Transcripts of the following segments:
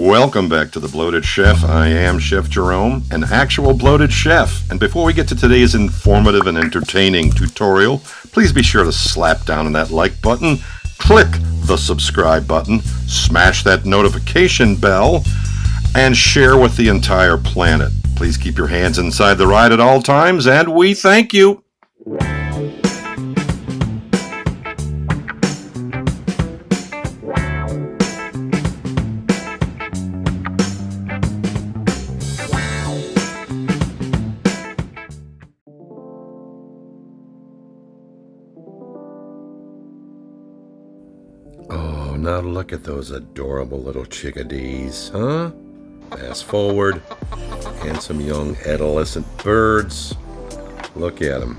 Welcome back to The Bloated Chef. I am Chef Jerome, an actual bloated chef. And before we get to today's informative and entertaining tutorial, please be sure to slap down on that like button, click the subscribe button, smash that notification bell, and share with the entire planet. Please keep your hands inside the ride at all times, and we thank you. Oh, now look at those adorable little chickadees, huh? Fast forward, handsome young adolescent birds. Look at them,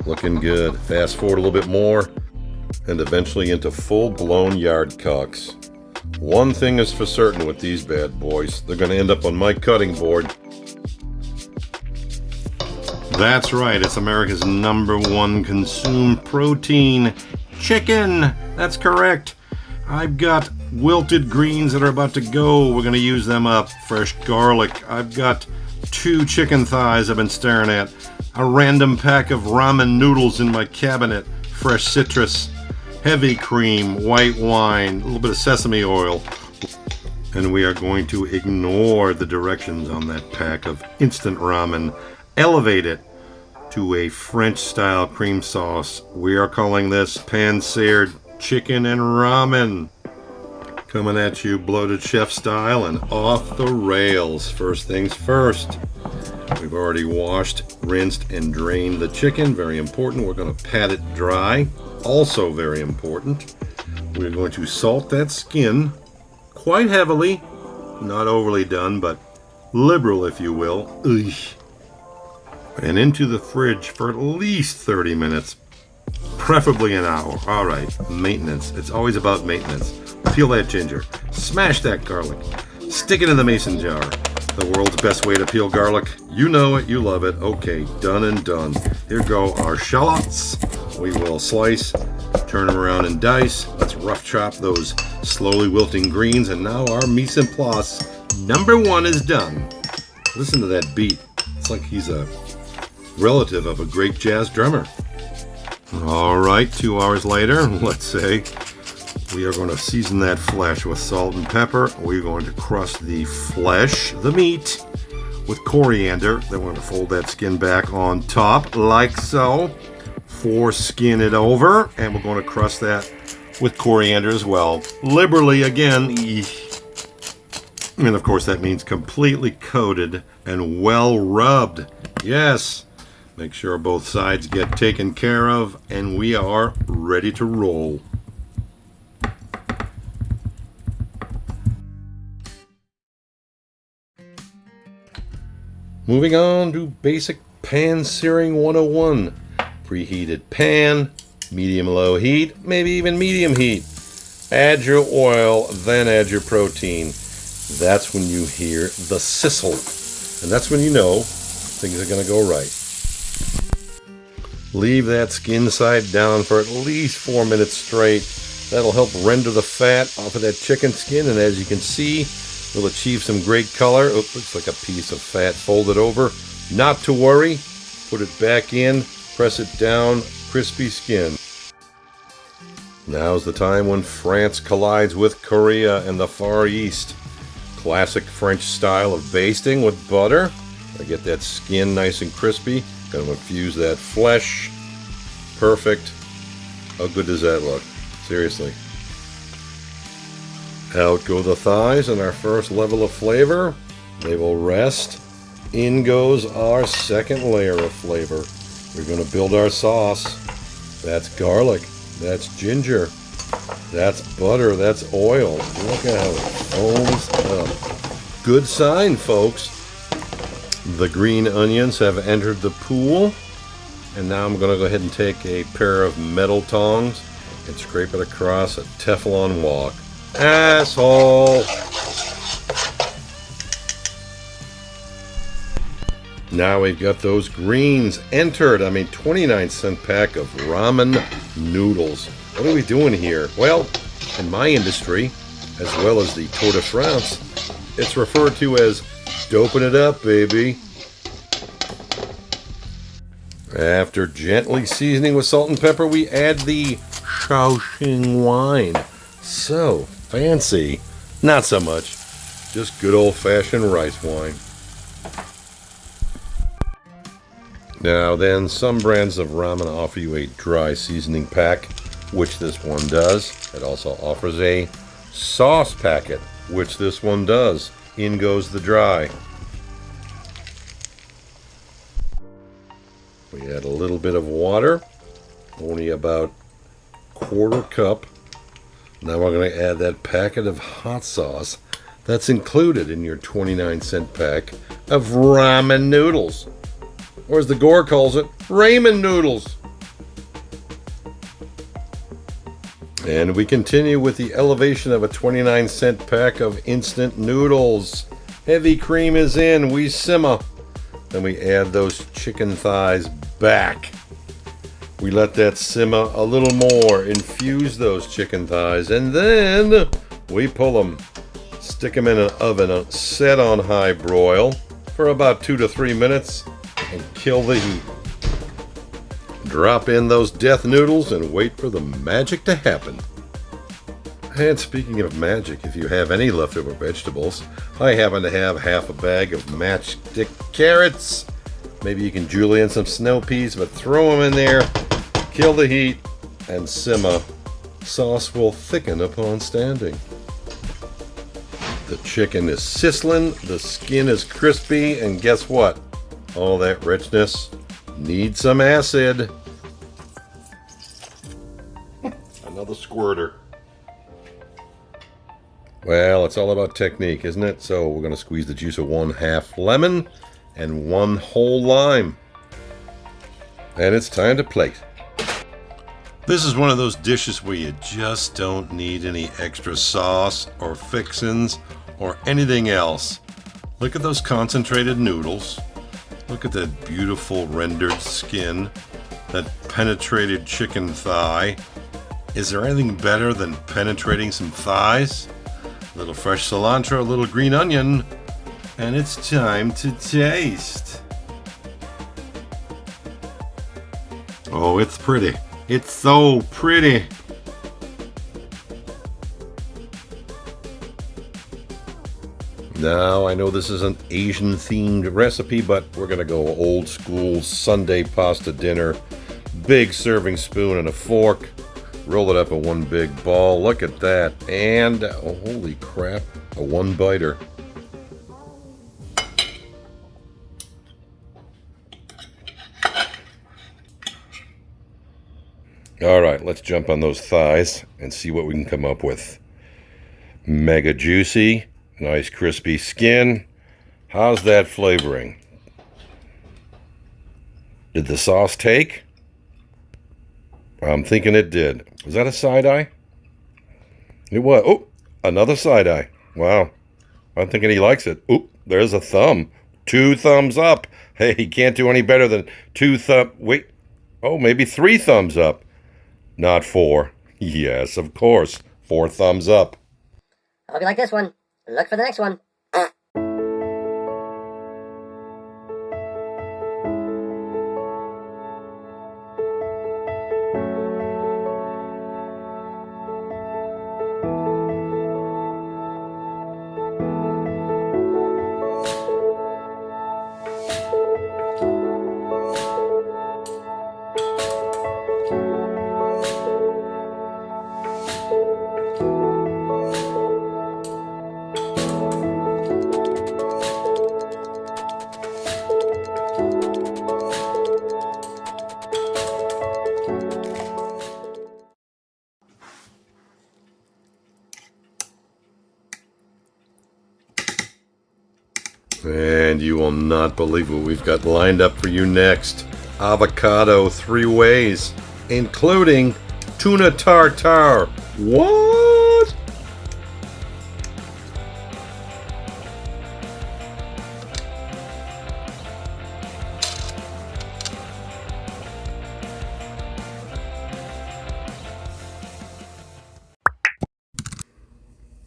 looking good. Fast forward a little bit more, and eventually into full-blown yard cocks. One thing is for certain with these bad boys, they're going to end up on my cutting board. That's right, it's America's #1 consumed protein, chicken. That's correct. I've got wilted greens that are about to go. We're going to use them up. Fresh garlic. I've got 2 chicken thighs I've been staring at. A random pack of ramen noodles in my cabinet. Fresh citrus. Heavy cream. White wine. A little bit of sesame oil. And we are going to ignore the directions on that pack of instant ramen. Elevate it to a French-style cream sauce. We are calling this pan-seared chicken and ramen. Coming at you bloated chef style and off the rails. First things first, we've already washed, rinsed, and drained the chicken. Very important. We're going to pat it dry. Also very important. We're going to salt that skin quite heavily. Not overly done, but liberal, if you will. Ugh. And into the fridge for at least 30 minutes. Preferably an hour. All right, maintenance. It's always about maintenance. Peel that ginger. Smash that garlic. Stick it in the mason jar. The world's best way to peel garlic. You know it. You love it. Okay, done and done. Here go our shallots. We will slice, turn them around and dice. Let's rough chop those slowly wilting greens. And now our mise en place #1 is done. Listen to that beat. It's like he's a relative of a great jazz drummer. All right, 2 hours later, let's say, we are going to season that flesh with salt and pepper. We're going to crust the flesh, the meat, with coriander. Then we're going to fold that skin back on top, like so. Foreskin it over, and we're going to crust that with coriander as well. Liberally, again. And of course, that means completely coated and well rubbed. Yes. Make sure both sides get taken care of, and we are ready to roll. Moving on to basic pan searing 101. Preheated pan, medium-low heat, maybe even medium heat. Add your oil, then add your protein. That's when you hear the sizzle, and that's when you know things are going to go right. Leave that skin side down for at least 4 minutes straight. That'll help render the fat off of that chicken skin, and as you can see, we'll achieve some great color. Oh, looks like a piece of fat folded over. Not to worry. Put it back in, press it down, crispy skin. Now's the time when France collides with Korea and the Far East. Classic French style of basting with butter. I get that skin nice and crispy. Gonna infuse that flesh. Perfect. How good does that look? Seriously. Out go the thighs and our first level of flavor. They will rest. In goes our second layer of flavor. We're gonna build our sauce. That's garlic. That's ginger. That's butter. That's oil. Look at how it foams up. Good sign, folks. The green onions have entered the pool, and now I'm going to go ahead and take a pair of metal tongs and scrape it across a Teflon wok. Asshole! Now we've got those greens entered. 29-cent pack of ramen noodles. What are we doing here? Well, in my industry, as well as the Tour de France, It's referred to as doping it up, baby. After gently seasoning with salt and pepper, we add the Shaoxing wine. So fancy. Not so much. Just good old-fashioned rice wine. Now then, some brands of ramen offer you a dry seasoning pack, which this one does. It also offers a sauce packet, which this one does. In goes the dry. We add a little bit of water, only about quarter cup. Now we're going to add that packet of hot sauce that's included in your 29-cent pack of ramen noodles. Or as the Gore calls it, ramen noodles. And we continue with the elevation of a 29-cent pack of instant noodles. Heavy cream is in, we simmer. Then we add those chicken thighs back. We let that simmer a little more, infuse those chicken thighs, and then we pull them. Stick them in an oven set on high broil for about 2 to 3 minutes and kill the heat. Drop in those death noodles and wait for the magic to happen. And speaking of magic, if you have any leftover vegetables, I happen to have half a bag of matchstick carrots. Maybe you can julienne some snow peas, but throw them in there, kill the heat, and simmer. Sauce will thicken upon standing. The chicken is sizzling, the skin is crispy, and guess what? All that richness needs some acid. Another squirter. Well, it's all about technique, isn't it? So we're going to squeeze the juice of 1/2 lemon and 1 whole lime. And it's time to plate. This is one of those dishes where you just don't need any extra sauce or fixins or anything else. Look at those concentrated noodles. Look at that beautiful rendered skin. That penetrated chicken thigh. Is there anything better than penetrating some thighs? A little fresh cilantro, a little green onion, and it's time to taste. Oh, it's pretty. It's so pretty. Now, I know this is an Asian-themed recipe, but we're going to go old school Sunday pasta dinner. Big serving spoon and a fork. Roll it up in one big ball. Look at that. And, oh, holy crap, a one-biter. All right, let's jump on those thighs and see what we can come up with. Mega juicy, nice crispy skin. How's that flavoring? Did the sauce take? I'm thinking it did. Was that a side eye? It was. Oh, another side eye. Wow. I'm thinking he likes it. Oh, there's a thumb. 2 thumbs up. Hey, he can't do any better than 2 wait. Oh, maybe 3 thumbs up. Not 4. Yes, of course. 4 thumbs up. Hope you like this one. Look for the next one. And you will not believe what we've got lined up for you next. Avocado 3 ways, including tuna tartare. What?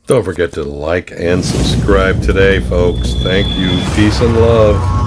Don't forget to like and subscribe today, folks. Thank you. Peace and love.